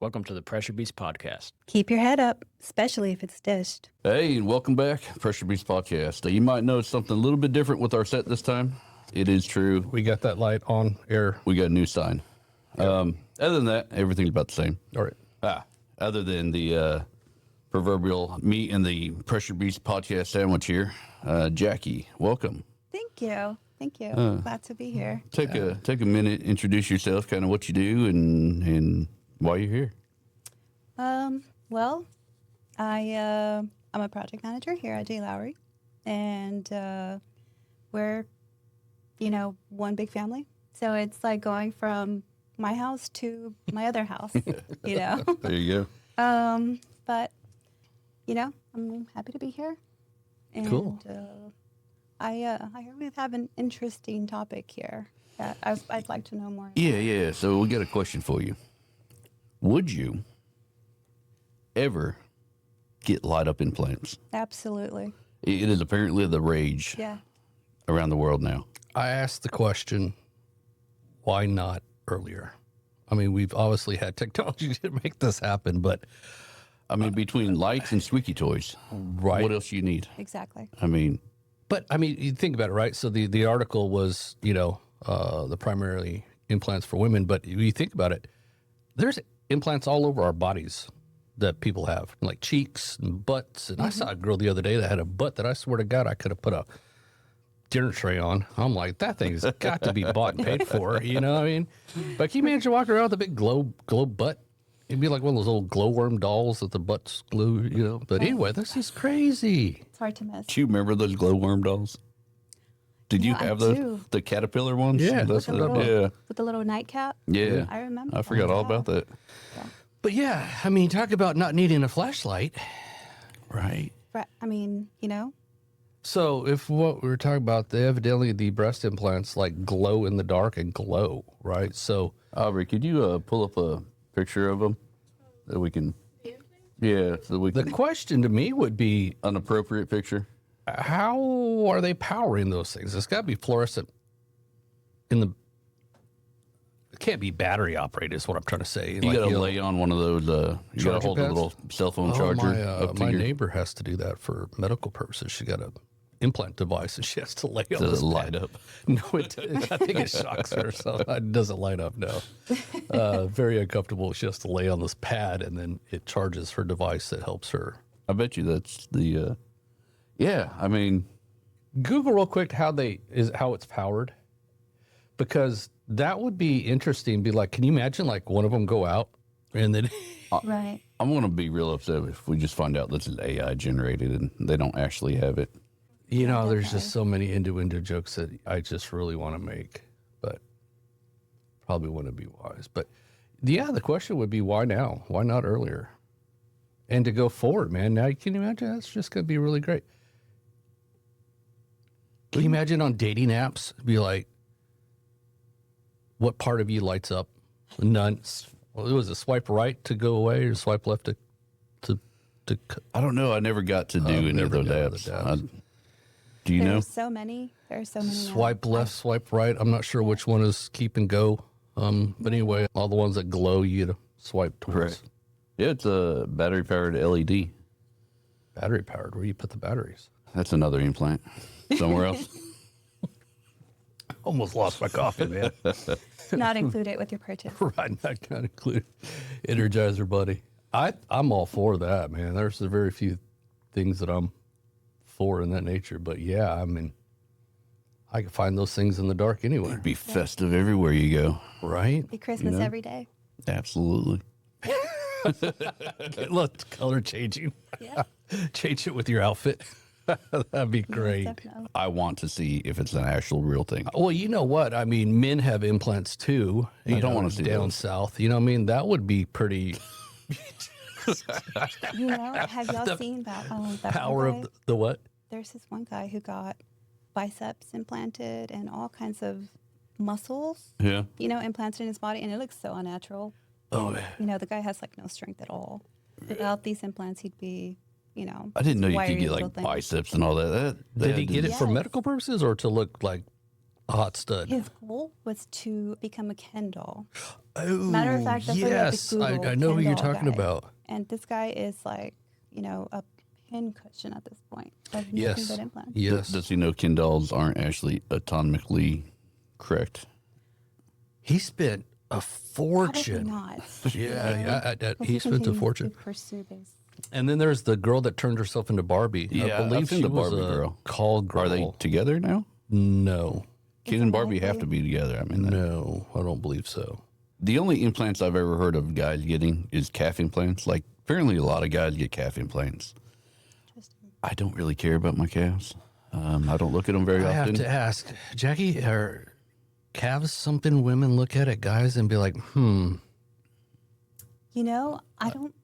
Welcome to the Pressure Beast Podcast. Keep your head up, especially if it's dished. Hey, and welcome back, Pressure Beast Podcast. You might notice something a little bit different with our set this time. It is true. We got that light on air. We got a new sign. Other than that, everything's about the same. All right. Other than the proverbial meat and the Pressure Beast Podcast sandwich here. Jackie, welcome. Thank you. Thank you. Glad to be here. Take a minute, introduce yourself, kind of what you do and why you're here. Well, I'm a project manager here at J Lowry, and we're, one big family. So it's like going from my house to my other house, There you go. But, I'm happy to be here. And, Cool. I hear we have an interesting topic here that I'd like to know more about. Yeah. So we got a question for you. Would you ever get light up implants? Absolutely. It is apparently the rage around the world now. I asked the question, why not earlier? I mean, we've obviously had technology to make this happen, but I mean, between lights and squeaky toys, right. what else do you need? Exactly. But you think about it, right? So the article was, the primarily implants for women, but you think about it, there's implants all over our bodies that people have, like cheeks and butts. And I saw a girl the other day that had a butt that I swear to God I could have put a dinner tray on. I'm like, that thing's got to be bought and paid for, you know what I mean? But can you imagine walking around with a big glow butt? It'd be like one of those old glowworm dolls that the butt's glue, But anyway, this is crazy. It's hard to miss. Do you remember those glowworm dolls? Did you Yeah, I have those? do. The caterpillar ones? Yeah. With the little, yeah. with the little nightcap. Yeah. I remember. I forgot all about that. But yeah, talk about not needing a flashlight. Right. So if what we were talking about, evidently the breast implants like glow in the dark and glow, right? So Aubrey, could you pull up a picture of them that we can? Yeah, so we the can. question to me would be, An appropriate picture. how are they powering those things? It's got to be fluorescent it can't be battery operated is what I'm trying to say. You got to lay on one of those. You got to Charger hold pads? a little cell phone charger up to my your neighbor has to do that for medical purposes. She got a implant device and she has to lay on Does this it light pad. up? No, I think it shocks her. So it doesn't light up, no. Very uncomfortable. She has to lay on this pad and then it charges her device that helps her. I bet you that's the. Yeah, Google real quick how it's powered, because that would be interesting. Be like, can you imagine like one of them go out and then Right. I'm going to be real upset if we just find out this is AI generated and they don't actually have it. there's just so many innuendo jokes that I just really want to make, but probably wouldn't be wise. But yeah, the question would be, why now? Why not earlier? And to go forward, man. Now, can you imagine? That's just going to be really great. Can you imagine on dating apps, be like, what part of you lights up? None. Well, it was a swipe right to go away or swipe left to I don't know. I never got to do any of never those got apps. the apps. Do you know? There's so many. There's so many. now. swipe left, swipe right. I'm not sure which one is keep and go. But anyway, all the ones that glow, you to swipe towards. Correct. Yeah, it's a battery powered LED. Battery powered. Where do you put the batteries? That's another implant somewhere else. Almost lost my coffee, man. Not include it with your purchase. Right, not going to include Energizer Buddy. I'm all for that, man. There's very few things that I'm for in that nature. But yeah, I can find those things in the dark anywhere. It'd be festive everywhere you go. Right? Be Christmas every day. Absolutely. Look, color changing. Yeah. Change it with your outfit. That'd be great. Definitely. I want to see if it's an actual real thing. Well, you know what? Men have implants too. I don't wanna see down those. south. That would be pretty Have y'all seen that power one guy? of the what? There's this one guy who got biceps implanted and all kinds of muscles, Yeah. implanted in his body, and it looks so unnatural. Oh, The guy has like no strength at all. Without these implants, he'd be, I didn't know you could wiry get little like thing. biceps and all that. did he get it for Yes. medical purposes or to look like A hot stud. His goal was to become a Ken doll. Oh, Matter of fact, that's what you have yes. to Google I know who Ken you're doll talking guy. about. And this guy is like, a pin cushion at this point of nothing Yes. but implants. Yes. Does he know Ken dolls aren't actually anatomically correct? He spent a Probably fortune. not. Yeah, But he spent a continues fortune. to pursue this. And then there's the girl that turned herself into Barbie. Yeah, I believe I've seen she the was Barbie a girl. call girl. Are they together now? No. Ken and Barbie have to be together. I mean, No, I don't believe so. the only implants I've ever heard of guys getting is calf implants. Like, apparently a lot of guys get calf implants. Interesting. I don't really care about my calves. I don't look at them very I have often. to ask, Jackie, are calves something women look at guys and be like, I don't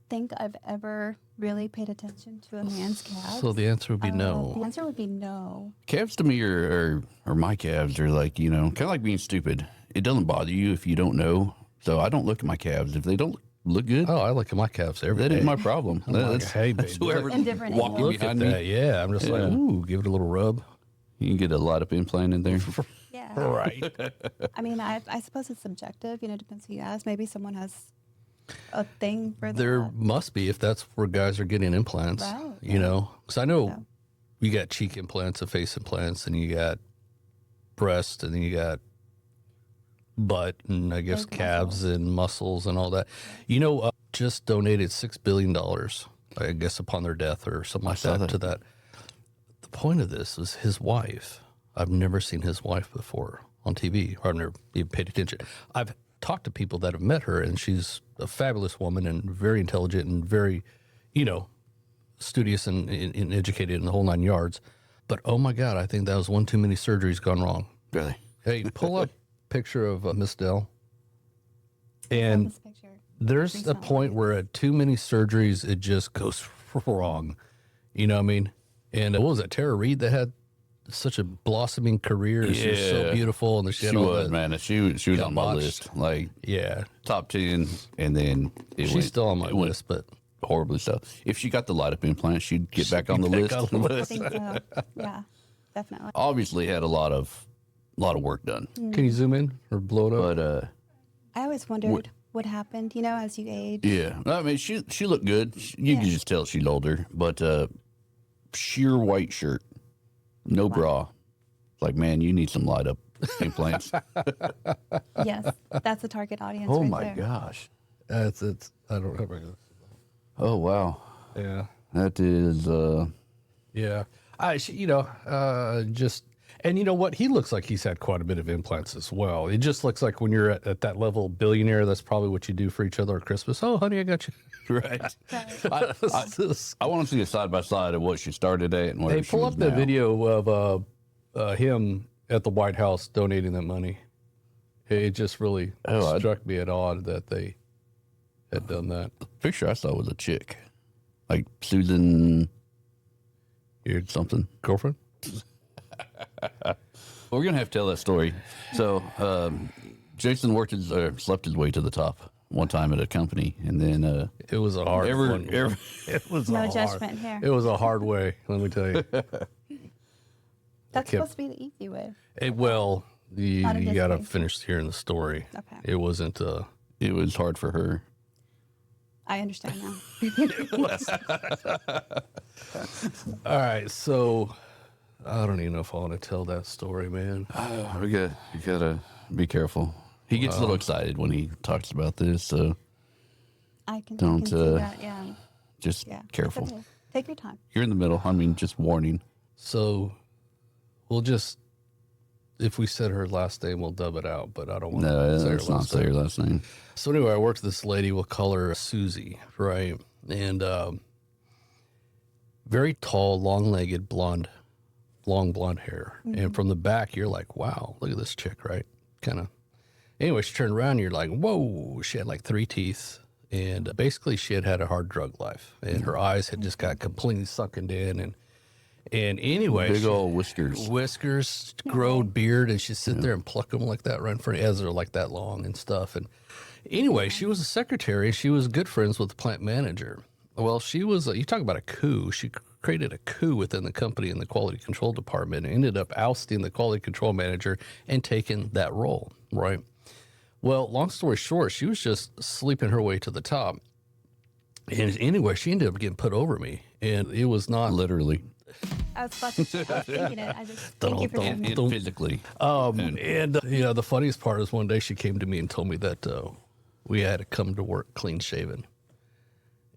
think I've ever really paid attention to a man's calves. So the answer would be The no. answer would be no. Calves to me are my calves are like, kind of like being stupid. It doesn't bother you if you don't know. So I don't look at my calves. If they don't look good, Oh, I look at my calves every that day. ain't my problem. That's, hey, that's baby, whoever In different walking angles. Look at behind that. me. Yeah, I'm just like, ooh, give it a little rub. You can get a light up implant in there. Yeah. Right. I mean, I suppose it's subjective. Depends who you ask. Maybe someone has a thing for There that. must be if that's where guys are getting implants, Right, Because I know Yeah. you got cheek implants and face implants, and you got breast, and then you got butt, and I guess Those calves and muscles and all that. Just donated $6 billion, I guess, upon their death or something like saw that, that. to that. The point of this was his wife. I've never seen his wife before on TV, or I've never even paid attention. I've talked to people that have met her, and she's a fabulous woman and very intelligent and very, studious and educated in the whole 9 yards. But oh my God, I think that was one too many surgeries gone wrong. Really? Hey, pull up picture of Miss Dell. And This picture. there's a recently. point where at too many surgeries, it just goes wrong. You know what I mean? And what was that, Tara Reid that had such a blossoming career? She was so Yeah. beautiful. And She had all was, that- man. She was got on my botched. list. Like, Yeah. top 10, and then She's still on my it went list, but horribly so. If she got the light up implant, she'd get back on the list. on the I think so. Yeah, definitely. Obviously had a lot of work done. can you zoom in or blow it up? But I always wondered what happened, as you age. yeah, I mean she looked good. You could just tell she's older, but sheer white shirt, no bra. Like, man, you need some light up implants. Yes, that's the target audience. Oh right my there. gosh. It's I don't have it. Oh wow. Yeah. That is Yeah. Just, and you know what? He looks like he's had quite a bit of implants as well. It just looks like when you're at that level billionaire, that's probably what you do for each other at Christmas. Oh, honey, I got you. right. I want to see a side by side of what she started at and where Hey, she pull was up the now. video of him at the White House donating that money. It just really struck me at odd that they had done that. The picture I saw was a chick, like Susan Your something. girlfriend? We're gonna have to tell that story. So Jason slept his way to the top one time at a company, and then It was a hard one. It was No a hard, judgment here. It was a hard way, let me tell you. That's supposed to be the easy way. Well, you Not in this got to case. finish hearing the story. Okay. It wasn't. it was hard for her. I understand now. All right, so I don't even know if I want to tell that story, man. You gotta be careful. He gets a little excited when he talks about this, so I can Don't, see that. Yeah. just Yeah. It's careful. okay. Take your time. You're in the middle. I mean, just warning. So we'll just, if we said her last name, we'll dub it out. But I don't want No, to say her let's not last say name. her last name. So anyway, I worked with this lady. We'll call her Susie, right? And very tall, long-legged, long blonde hair. And from the back, you're like, wow, look at this chick, right? Kind of. Anyway, she turned around, and you're like, whoa. She had like 3 teeth. And basically, she had a hard drug life. And her eyes had just got completely sunken in. And anyway, Big old whiskers. growed beard, and she'd sit there and pluck them like that right in front as they're like that long and stuff. And anyway, she was a secretary. She was good friends with the plant manager. Well, she was, you talk about a coup. She created a coup within the company in the quality control department and ended up ousting the quality control manager and taking that role, right? Well, long story short, she was just sleeping her way to the top. And anyway, she ended up getting put over me. And it was not Literally. I was about to thinking it. I just thank you for saying that. And physically. The funniest part is one day she came to me and told me that we had to come to work clean shaven.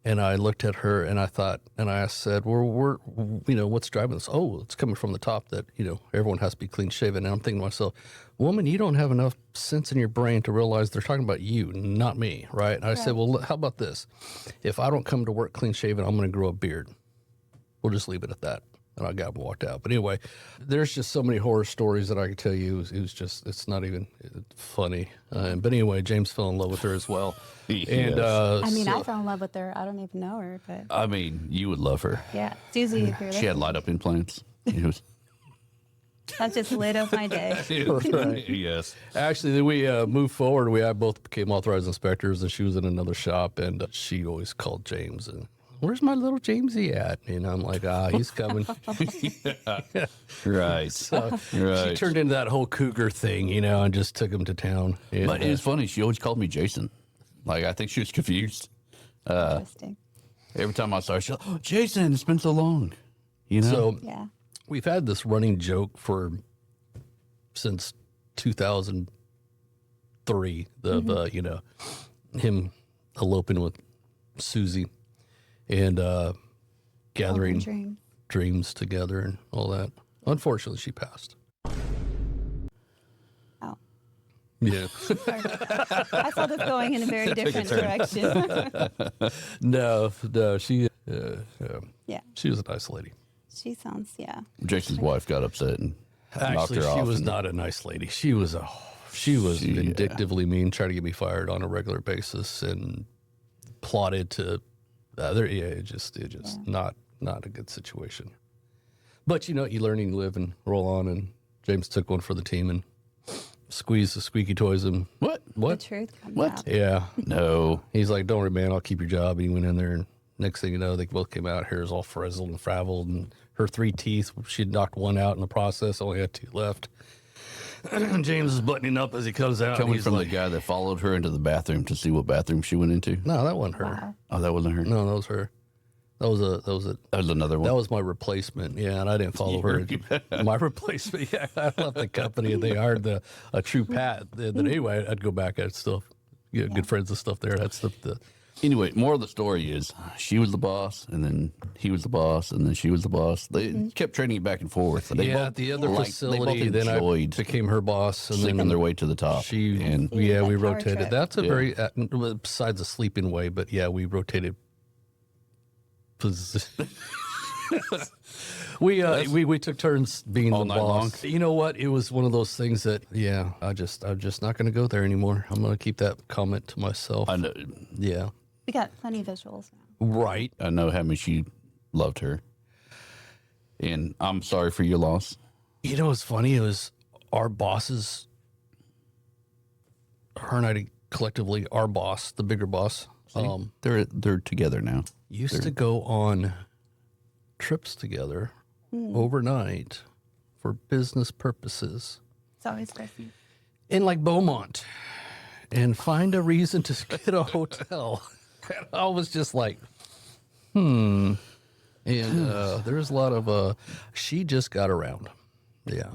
And I looked at her and I said, well, what's driving this? Oh, it's coming from the top that, everyone has to be clean shaven. And I'm thinking to myself, woman, you don't have enough sense in your brain to realize they're talking about you, not me, right? And I said, well, how about this? If I don't come to work clean shaven, I'm going to grow a beard. We'll just leave it at that. And I got up and walked out. But anyway, there's just so many horror stories that I could tell you. It's not even funny. But anyway, James fell in love with her as well. Yes. And I fell in love with her. I don't even know her, but I mean, you would love her. yeah, Susie, if you're She had listening, light up implants. It was, that just lit up my day. Right. yes. Actually, then we moved forward. We both became authorized inspectors, and she was in another shop, and she always called James and, where's my little Jamesy at? And I'm like, he's coming. Right. So Right. she turned into that whole cougar thing, and just took him to town. And, But it's funny. She always called me Jason. Like, I think she was confused. Interesting. Every time I saw her, she's like, oh, Jason, it's been so long. So Yeah. we've had this running joke since 2003 of, him eloping with Susie and gathering Dream. dreams together and all that. Unfortunately, she passed. Oh. Yeah. I saw this going in a very different direction. No, she Yeah. she was a nice lady. She sounds, yeah. Jason's wife got upset and knocked Actually, her she off. was and- not a nice lady. She was vindictively mean, trying to get me fired on a regular basis, and plotted to. It just not a good situation. But you learn and you live and roll on. And James took one for the team and squeezed the squeaky toys. And What? The truth comes What? out. yeah, No. he's like, "Don't worry, man, I'll keep your job." And he went in there, and next thing you know, they both came out. Hair's all frizzled and fraveled, and her 3 teeth, she'd knocked one out in the process. Only had 2 left. James is buttoning up as he comes out. Coming He's from like, the guy that followed her into the bathroom to see what bathroom she went into. no, that wasn't her. Wow. Oh, that wasn't her. No, that was her. That was That was another one. That was my replacement. Yeah, and I didn't follow her. My replacement. Yeah, I left the company and they hired a true Pat. Then anyway, I'd go back. I'd still good friends and stuff there. That's the Anyway, more of the story is she was the boss, and then he was the boss, and then she was the boss. They kept trading it back and forth. They yeah. both At the other liked- facility, they then both I enjoyed became her boss, and sleeping then their way to the top. she and Yeah, we that power rotated. trip. That's a Yeah. very besides the sleeping way, but yeah, we rotated. We took turns being All the night boss. long? You know what? It was one of those things that I'm just not going to go there anymore. I'm going to keep that comment to myself. I know, Yeah. We got plenty of visuals now. Right. I know how much you loved her, and I'm sorry for your loss. You know what's funny? It was our bosses, her and I collectively, our boss, the bigger boss, They're together now. used to go on trips together overnight for business purposes It's always Christmas. in like Beaumont and find a reason to get a hotel. And I was just like, And there's a lot of, she just got around. Yeah.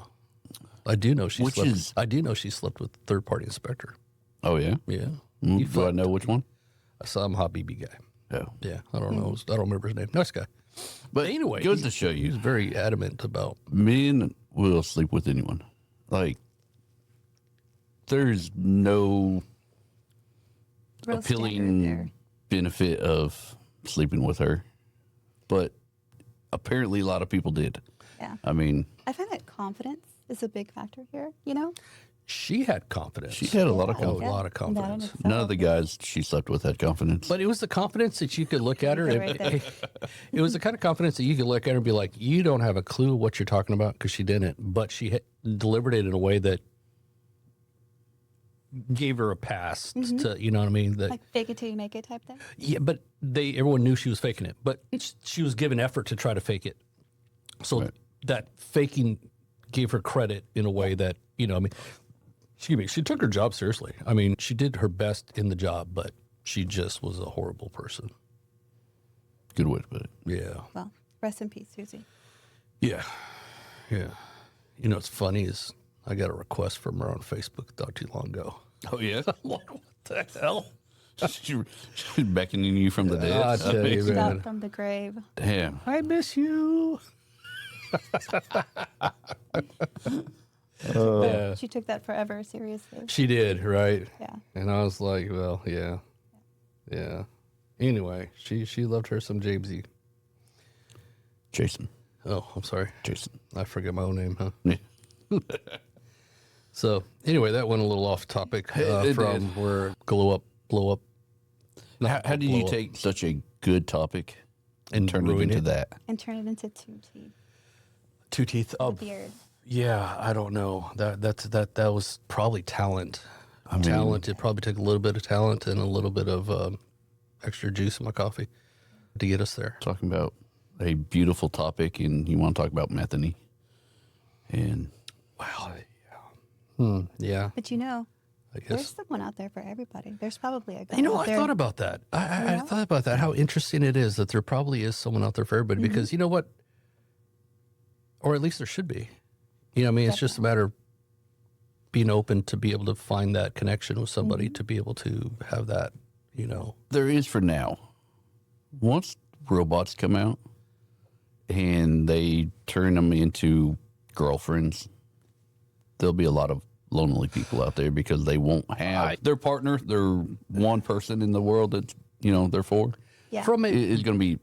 I do know she Which slept. is- I do know she slept with third party inspector. Oh yeah. Yeah. Do I know which one? I saw him hot BB guy. Oh, Yeah. I don't know. I don't remember his name. Nice guy. but Anyway, good to show He was you. very adamant about. Men will sleep with anyone. Like, there's no Real standard there. appealing benefit of sleeping with her, but apparently a lot of people did. Yeah. I mean, I find that confidence is a big factor here, you know? She had confidence. she had a lot of Yeah. confidence. A lot of That in confidence. itself. None of the guys she slept with had confidence. But it was the confidence that you could look at her. Right there. It was the kind of confidence that you could look at her and be like, you don't have a clue what you're talking about because she didn't. But she delivered it in a way that gave her a pass to, you know what I mean? That, Like fake it till you make it type thing. yeah, but everyone knew she was faking it, but she was given effort to try to fake it. So Right. that faking gave her credit in a way that, you know, I mean, excuse me, she took her job seriously. I mean, she did her best in the job, but she just was a horrible person. Good way to put it. Yeah. Well, rest in peace, Susie. Yeah. Yeah. You know, what's funny is I got a request from her on Facebook not too long ago. Oh, yeah? I'm like, what the hell? She's beckoning you from the dead. I tell you, Reached man. out from the grave. Damn. I miss you. Yeah. She took that forever seriously. She did, right? Yeah. And I was like, well, yeah. Yeah. Anyway, she loved her some Jamesy. Jason. Oh, I'm sorry. Jason. I forget my own name, huh? Yeah. So anyway, that went a little off topic It from did. where blow up. How did you blow up. take such a good topic and turn it ruin into it? that? And turn it into two teeth. Two teeth? A beard. Yeah, I don't know. That was probably talent. mean- Talent. It probably took a little bit of talent and a little bit of extra juice in my coffee to get us there. Talking about a beautiful topic, and you want to talk about methany. And Wow. Yeah. Yeah. But you know, I there's guess. someone out there for everybody. There's probably a guy You know, out I there. thought about that. I thought about that. How interesting it is that there probably is someone out there for everybody. Because you know what? Or at least there should be. You know, I mean, it's just a matter of being open to be able to find that connection with somebody, to be able to have that, you know. there is for now. Once robots come out and they turn them into girlfriends, there'll be a lot of lonely people out there because they won't have their partner, their one person in the world that, you know, they're for, Yeah. From a, is going to be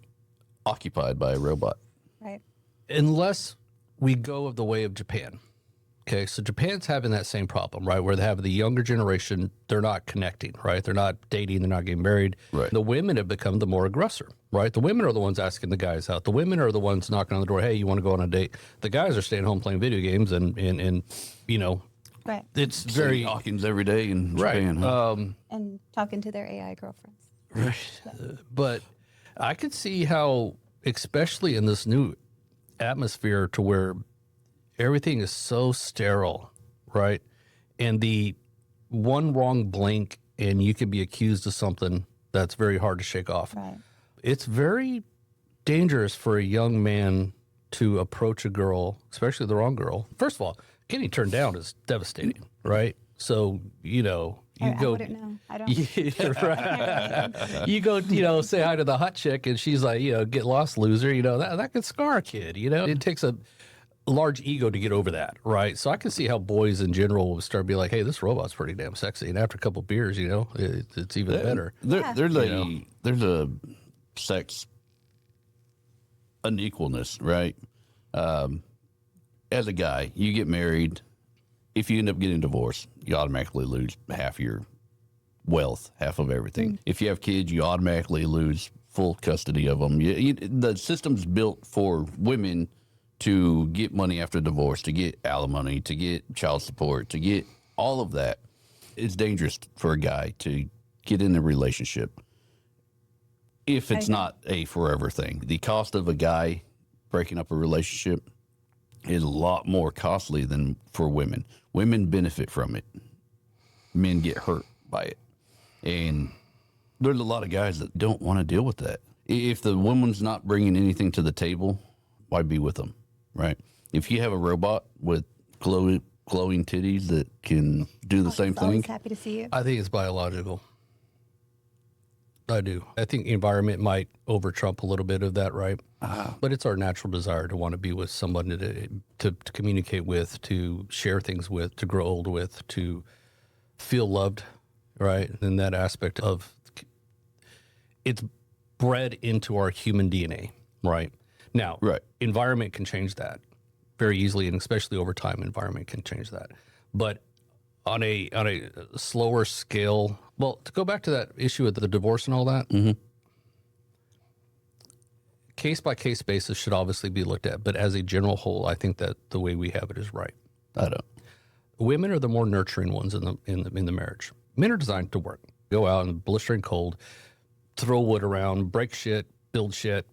occupied by a robot. Right. unless we go of the way of Japan. Okay, so Japan's having that same problem, right? Where they have the younger generation, they're not connecting, right? They're not dating, they're not getting married. Right. The women have become the more aggressor, right? The women are the ones asking the guys out. The women are the ones knocking on the door, hey, you want to go on a date? The guys are staying home playing video games and you know, Right. it's Very very Hawkins every day in right. Japan. Huh? And talking to their AI girlfriends. Right. But I could see how, especially in this new atmosphere to where everything is so sterile, right? And the one wrong blink and you can be accused of something that's very hard to shake off. Right. It's very dangerous for a young man to approach a girl, especially the wrong girl. First of all, getting turned down is devastating, right? So, you know, you I go. wouldn't know. I don't. Yeah, right. You go, you know, say hi to the hot chick, and she's like, you know, get lost, loser. You know, that could scar a kid. You know, it takes a large ego to get over that, right? So I can see how boys in general will start to be like, hey, this robot's pretty damn sexy, and after a couple beers, you know, it's even better. Yeah. There's a sex unequalness, right? As a guy, you get married. If you end up getting divorced, you automatically lose half your wealth, half of everything. If you have kids, you automatically lose full custody of them. The system's built for women to get money after divorce, to get alimony, to get child support, to get all of that. It's dangerous for a guy to get in a relationship if it's not a forever thing. The cost of a guy breaking up a relationship is a lot more costly than for women. Women benefit from it. Men get hurt by it. And there's a lot of guys that don't want to deal with that. If the woman's not bringing anything to the table, why be with them, right? If you have a robot with glowing titties that can do the same Always thing, happy to see you. I think it's biological. I do. I think environment might over trump a little bit of that, right? But it's our natural desire to want to be with someone to communicate with, to share things with, to grow old with, to feel loved, right? And that aspect of it's bred into our human DNA, right? Now, Right. environment can change that very easily, and especially over time, environment can change that. But on a slower scale, well, to go back to that issue of the divorce and all that, case by case basis should obviously be looked at. But as a general whole, I think that the way we have it is right. I don't. women are the more nurturing ones in the marriage. Men are designed to work, go out in blistering cold, throw wood around, break shit, build shit,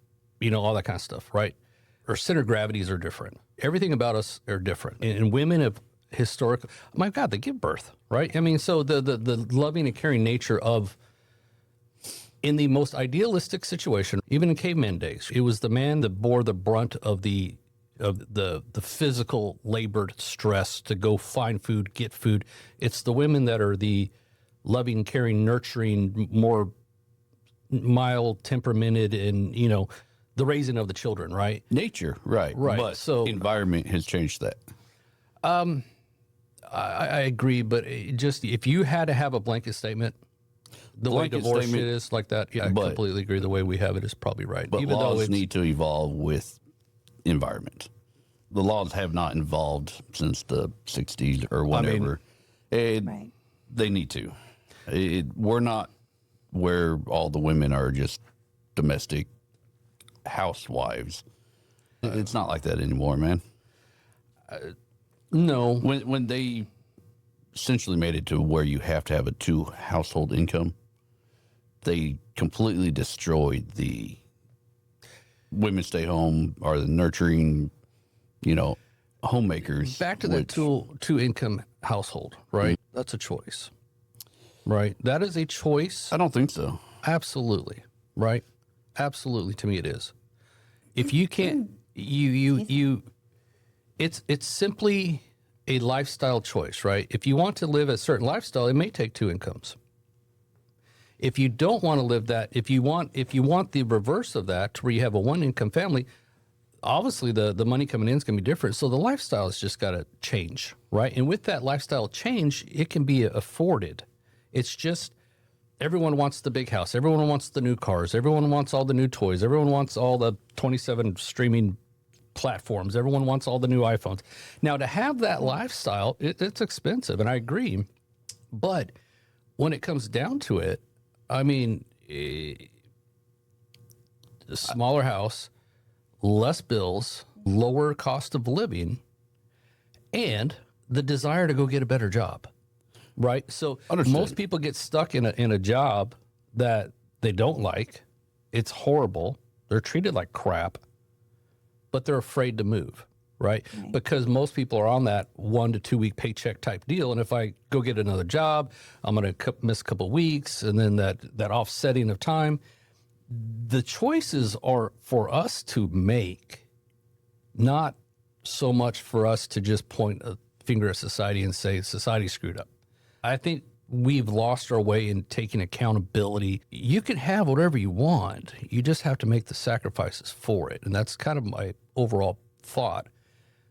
all that kind of stuff, right? Our center gravities are different. Everything about us are different. And women have historically, my God, they give birth, right? I mean, so the loving and caring nature of, in the most idealistic situation, even in caveman days, it was the man that bore the brunt of the physical labored stress to go find food, get food. It's the women that are the loving, caring, nurturing, more mild, temperamented, and the raising of the children, right? Nature, right? Right. But So environment has changed that. I agree, but just if you had to have a blanket statement, the way Blanket divorce statement, is like that, yeah, I completely agree. The way we have it is probably right. But Even though laws it's, need to evolve with environment. The laws have not evolved since the 60s or whatever. Right. They need to. We're not where all the women are just domestic housewives. It's not like that anymore, man. no, When they essentially made it to where you have to have a 2 household income, they completely destroyed the women stay home or the nurturing, homemakers. back to that two income household, right? That's a choice, right? That is a choice. I don't think so. Absolutely, right? Absolutely, to me it is. If you can't, it's simply a lifestyle choice, right? If you want to live a certain lifestyle, it may take 2 incomes. If you don't want to live that, if you want the reverse of that, where you have a 1 income family, obviously the money coming in is going to be different. So the lifestyle has just got to change, right? And with that lifestyle change, it can be afforded. It's just everyone wants the big house. Everyone wants the new cars. Everyone wants all the new toys. Everyone wants all the 27 streaming platforms. Everyone wants all the new iPhones. Now, to have that lifestyle, it's expensive, and I agree. But when it comes down to it, I mean, a smaller house, less bills, lower cost of living, and the desire to go get a better job, right? So Understood. most people get stuck in a job that they don't like. It's horrible. They're treated like crap, but they're afraid to move, right? Because most people are on that 1 to 2 week paycheck type deal. And if I go get another job, I'm going to miss a couple of weeks, and then that offsetting of time. The choices are for us to make, not so much for us to just point a finger at society and say society screwed up. I think we've lost our way in taking accountability. You can have whatever you want. You just have to make the sacrifices for it. And that's kind of my overall thought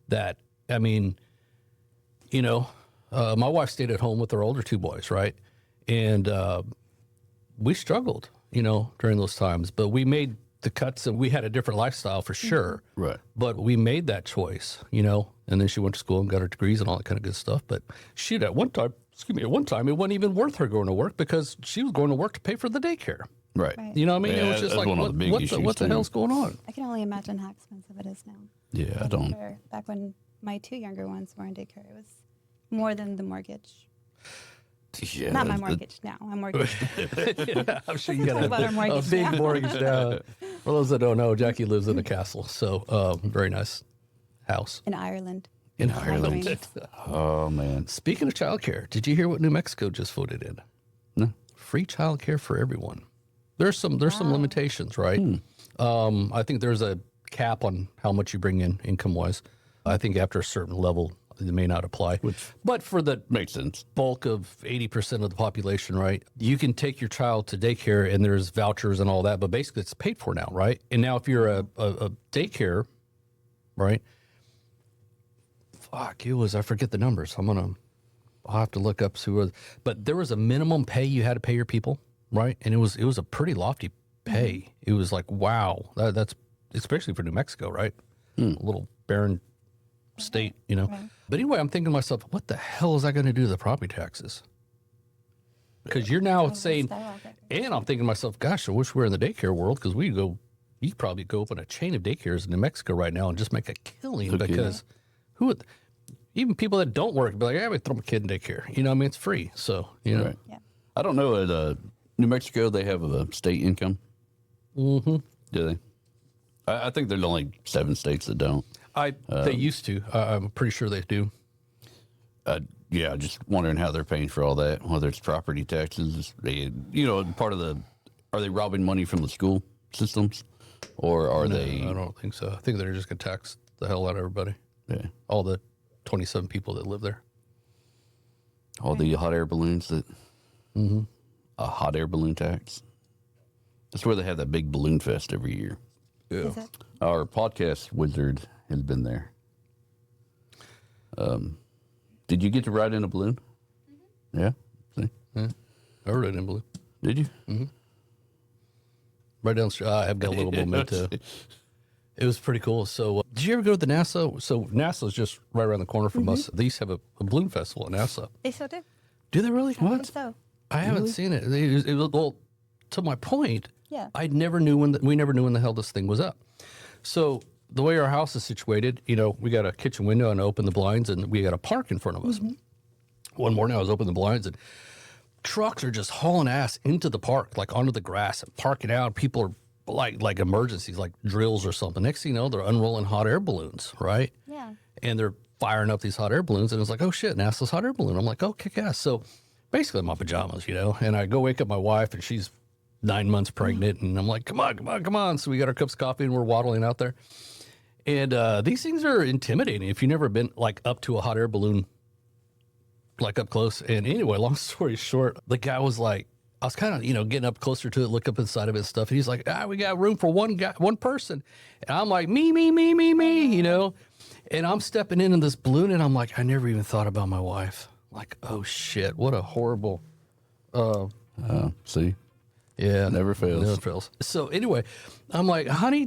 that, I mean, my wife stayed at home with her older 2 boys, right? And we struggled, during those times, but we made the cuts and we had a different lifestyle for sure. Right. But we made that choice, and then she went to school and got her degrees and all that kind of good stuff. But shoot, at one time, it wasn't even worth her going to work because she was going to work to pay for the daycare. Right. You know what I mean? Yeah, It was just that's like, one of the big issues, what the too. hell's going on? I can only imagine how expensive it is now. Yeah, I don't. Back when my 2 younger ones were in daycare, it was more than the mortgage. Yeah, Not my mortgage now. My mortgage. I'm sure you got Talk about our a mortgage big now. mortgage now. For those that don't know, Jackie lives in a castle, so very nice house. In Ireland. In Ireland. Ireland. Oh man. Speaking of childcare, did you hear what New Mexico just voted in? No. Free childcare for everyone. There's some limitations, right? I think there's a cap on how much you bring in income wise. I think after a certain level, it may not apply. But for the Makes sense. bulk of 80% of the population, right? You can take your child to daycare and there's vouchers and all that, but basically it's paid for now, right? And now if you're a daycare, right? I forget the numbers. I'll have to look up but there was a minimum pay you had to pay your people, right? And it was a pretty lofty pay. It was like, wow, that's especially for New Mexico, right? A little barren state, Right. But anyway, I'm thinking to myself, what the hell is that going to do to the property taxes? Because you're now saying, and I'm thinking to myself, gosh, I wish we were in the daycare world because you could probably go open a chain of daycares in New Mexico right now and just make a killing because even people that don't work be like, yeah, we throw my kid in daycare. You know, I mean, it's free. So, you know. Right. Yeah. I don't know. At New Mexico, they have a state income. Mm-hmm. Do they? I think there's only 7 states that don't. They used to. I'm pretty sure they do. Yeah, just wondering how they're paying for all that, whether it's property taxes. Part of the, are they robbing money from the school systems, or are they? I don't think so. I think they're just going to tax the hell out of everybody. Yeah, All the 27 people that live there. all the hot air balloons that. A hot air balloon tax. That's where they have that big balloon fest every year. Yeah. Is it? Our podcast wizard has been there. Did you get to ride in a balloon? Yeah. See? Yeah. I rode it in blue. Did you? Right down the street. I've got a little memento. It was pretty cool. So, did you ever go to the NASA? So, NASA's just right around the corner from us. They used to have a balloon festival at NASA. They still do. Do they really? I think so. I haven't seen it. It was, well, to my point, Yeah. we never knew when the hell this thing was up. So the way our house is situated, we got a kitchen window and open the blinds, and we got a park in front of us. One morning I was opening the blinds, and trucks are just hauling ass into the park, like onto the grass and parking out. People are like emergencies, like drills or something. Next thing you know, they're unrolling hot air balloons, right? Yeah. And they're firing up these hot air balloons, and it's like, oh shit, NASA's hot air balloon. I'm like, oh, kick ass. So basically in my pajamas, and I go wake up my wife, and she's 9 months pregnant, and I'm like, come on. So we got our cups of coffee, and we're waddling out there. And these things are intimidating if you've never been like up to a hot air balloon, like up close. And anyway, long story short, the guy was like, I was kind of, getting up closer to it, look up inside of it and stuff. And he's like, we got room for one person. And I'm like, me, and I'm stepping into this balloon, and I'm like, I never even thought about my wife. Like, oh shit, what a horrible. See, Yeah. Never fails. Never fails. So anyway, I'm like, honey,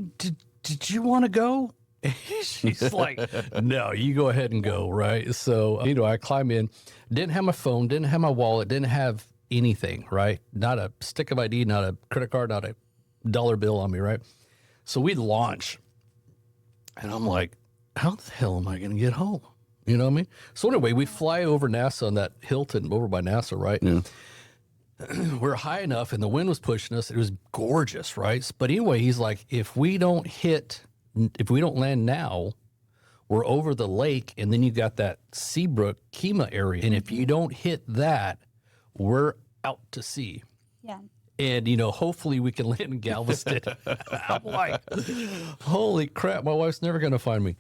did you want to go? And she's like, no, you go ahead and go, right? So, I climb in, didn't have my phone, didn't have my wallet, didn't have anything, right? Not a stick of ID, not a credit card, not a dollar bill on me, right? So we launch, and I'm like, how the hell am I going to get home? You know what I mean? So anyway, we fly over NASA on that Hilton over by NASA, right? Yeah. We're high enough, and the wind was pushing us. It was gorgeous, right? But anyway, he's like, if we don't land now, we're over the lake, and then you got that Seabrook Kemah area. And if you don't hit that, we're out to sea. Yeah. And, hopefully we can land in Galveston. I'm like, holy crap, my wife's never going to find me.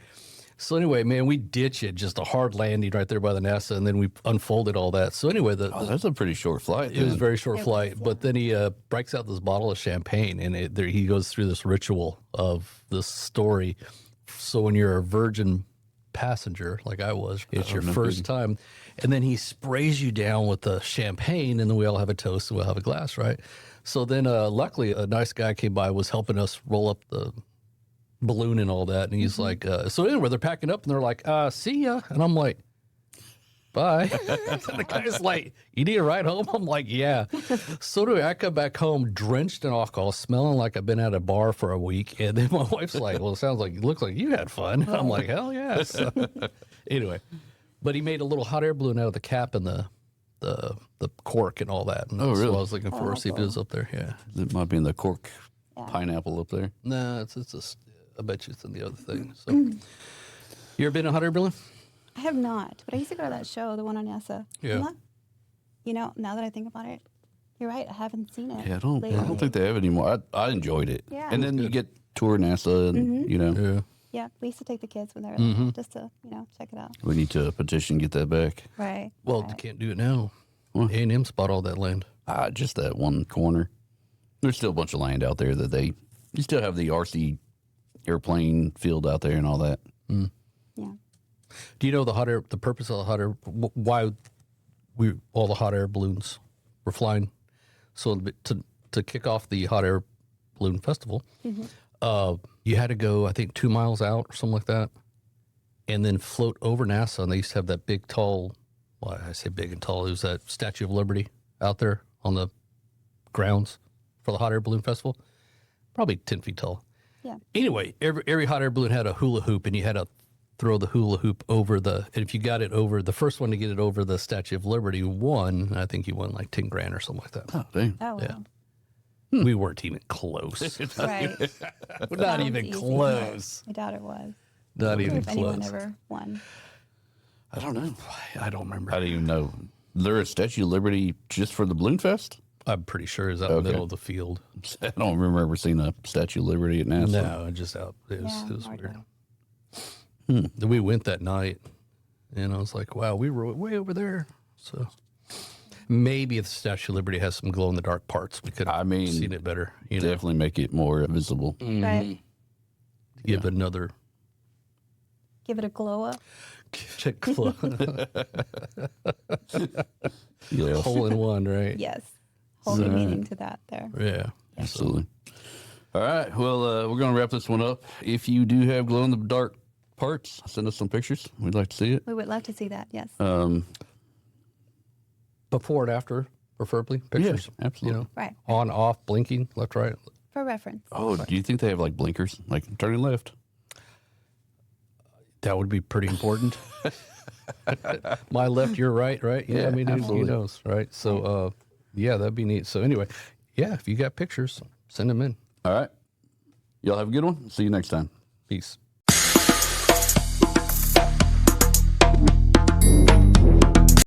So anyway, man, we ditch it, just a hard landing right there by the NASA, and then we unfolded all that. So anyway, that's a pretty short flight. it was a very short flight, but then he breaks out this bottle of champagne, and he goes through this ritual of this story. So when you're a virgin passenger, like I was, it's your first time, and then he sprays you down with the champagne, and then we all have a toast, and we'll have a glass, right? So then luckily, a nice guy came by, was helping us roll up the balloon and all that, and he's like, so anyway, they're packing up, and they're like, see ya, and I'm like, bye. And the guy's like, you need a ride home? I'm like, yeah. So anyway, I come back home drenched in alcohol, smelling like I've been at a bar for a week, and then my wife's like, well, it looks like you had fun. And I'm like, hell yeah. So, anyway, but he made a little hot air balloon out of the cap and the cork and all that. And Oh, really? So I was looking for see if it was up there. Yeah. It might be in the cork pineapple up there. No, it's just, I bet you it's in the other thing. So, you ever been in a hot air balloon? I have not, but I used to go to that show, the one on NASA. Yeah. Now that I think about it, you're right. I haven't seen it. Yeah, I don't lately. think they have anymore. I enjoyed it. Yeah. And then you get tour NASA, and Yeah. Yeah, we used to take the kids when they were little, just to check it out. we need to petition get that back. Right. Well, right. you can't do it now. What? A&M bought all that land. Just that one corner. There's still a bunch of land out there that you still have the RC airplane field out there and all that. Yeah. Do you know the purpose of the hot air, why all the hot air balloons were flying? So to kick off the hot air balloon festival, you had to go, I think, 2 miles out or something like that, and then float over NASA. And they used to have that big, tall, well, I say big and tall, it was that Statue of Liberty out there on the grounds for the hot air balloon festival, probably 10 feet tall. Yeah. Anyway, every hot air balloon had a hula hoop, and you had to throw the hula hoop over and if you got it over, the first one to get it over the Statue of Liberty won. I think you won like 10 grand or something like that. Oh, dang. Oh, wow. Yeah. We weren't even close. Right. Not Sounds even easy. close. I doubt it was. Not even If anyone close. ever won. I don't know. I don't remember. I don't even know. There a Statue of Liberty just for the Balloon Fest? I'm pretty sure it's out in the middle of the field. I don't remember ever seeing a Statue of Liberty at NASA. No, just out. It was hard weird. to. Then we went that night, and I was like, wow, we were way over there. So maybe if the Statue of Liberty has some glow in the dark parts, we could have seen it better. You know, Definitely make it more visible. Right. give it another Give it a glow up. check glow. Yeah, Hole in one, right? Yes. Whole new meaning to that there. Yeah. absolutely. All right. Well, we're going to wrap this one up. If you do have glow in the dark parts, send us some pictures. We'd like to see it. We would love to see that. Yes. Before and after, preferably pictures. Yeah, absolutely. You know, Right. on, off, blinking, left, right. For reference. Oh, do you think they have like blinkers, like turning left? That would be pretty important. My left, your right, right? Yeah, I mean, who absolutely. knows, right? So, yeah, that'd be neat. So, anyway, yeah, if you got pictures, send them in. All right. Y'all have a good one. See you next time. Peace.